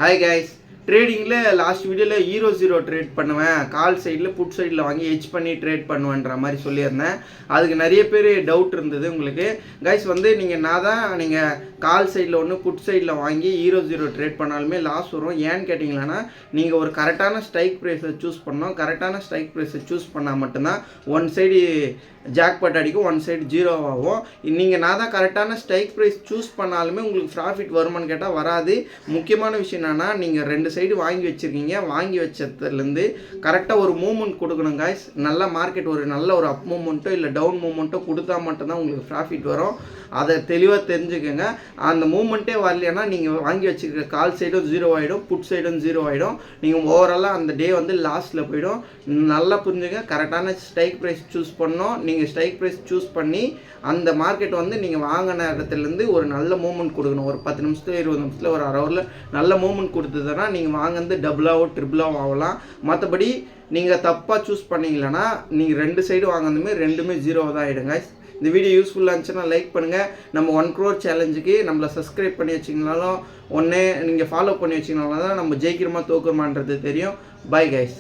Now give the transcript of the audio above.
Hi guys. ட்ரேடிங்கில் last வீடியோவில் hero trade பண்ணுவேன், கால் சைடில் புட் சைடில் வாங்கி ஹெட்ஜ் பண்ணி ட்ரேட் பண்ணுவேன்ற மாதிரி சொல்லியிருந்தேன். அதுக்கு நிறைய பேர் டவுட் இருந்தது உங்களுக்கு. கைஸ் நீங்கள் கால் சைடில் ஒன்று புட் சைடில் வாங்கி ஹீரோ ட்ரேட் பண்ணாலுமே லாஸ் வரும். ஏன்னு கேட்டிங்களன்னா நீங்கள் ஒரு கரெக்டான ஸ்ட்ரைக் ப்ரைஸை சூஸ் பண்ணணும். கரெக்டான ஸ்ட்ரைக் ப்ரைஸை சூஸ் பண்ணால் மட்டும்தான் ஒன் சைடு ஜாக்பாட் அடிக்கும், ஒன் சைடு ஜீரோ ஆகும். நீங்கள் கரெக்டான ஸ்ட்ரைக் ப்ரைஸ் சூஸ் பண்ணாலுமே உங்களுக்கு ப்ராஃபிட் வருமானு கேட்டால் வராது. முக்கியமான விஷயம் என்னென்னா நீங்கள் ரெண்டு சைடு வாங்கி வச்சுருக்கீங்க, வாங்கி வச்சதுலேருந்து கரெக்டாக ஒரு மூவ்மெண்ட் கொடுக்கணும் காய்ஸ். நல்ல மார்க்கெட் நல்ல ஒரு அப் மூவ்மெண்ட்டோ இல்லை டவுன் மூவ்மெண்ட்டோ கொடுத்தா மட்டும்தான் உங்களுக்கு ப்ராஃபிட் வரும். அதை தெளிவாக தெரிஞ்சுக்கோங்க. அந்த மூவ்மெண்ட்டே வரலைன்னா நீங்கள் வாங்கி வச்சுருக்க கால் சைடும் ஜீரோ ஆகிடும், புட் சைடும் ஜீரோ ஆகிடும். நீங்கள் ஓவராலாக அந்த டே லாஸ்ட்டில் போயிடும். நல்லா புரிஞ்சுங்க. கரெக்டான ஸ்ட்ரைக் ப்ரைஸ் சூஸ் பண்ணோம். நீங்கள் ஸ்ட்ரைக் ப்ரைஸ் சூஸ் பண்ணி அந்த மார்க்கெட் நீங்கள் வாங்கின இடத்துலேருந்து ஒரு நல்ல மூவ்மெண்ட் கொடுக்கணும். ஒரு 10 நிமிஷத்தில் 20 நிமிஷத்தில் ஒரு அரை ஹவரில் நல்ல மூவ்மெண்ட் கொடுத்ததுன்னா நீங்கள் வாங்கினது டபுளாகவோ ட்ரிபிளாகவோ ஆகலாம். மற்றபடி நீங்கள் தப்பாக சூஸ் பண்ணிங்களன்னா நீங்கள் ரெண்டு சைடு வாங்கினதுமே ரெண்டுமே ஜீரோவாக தான் ஆகிடுங்க. இந்த வீடியோ யூஸ்ஃபுல்லாக இருந்துச்சுன்னா லைக் பண்ணுங்கள். நம்ம 1 crore சேலஞ்சுக்கு நம்மளை சப்ஸ்கிரைப் பண்ணி வச்சிங்கனாலும் நீங்கள் ஃபாலோ பண்ணி வச்சிங்கனாலும் தான் நம்ம ஜெயிக்கிறோமா தோக்குறோமான்றது தெரியும். Bye guys.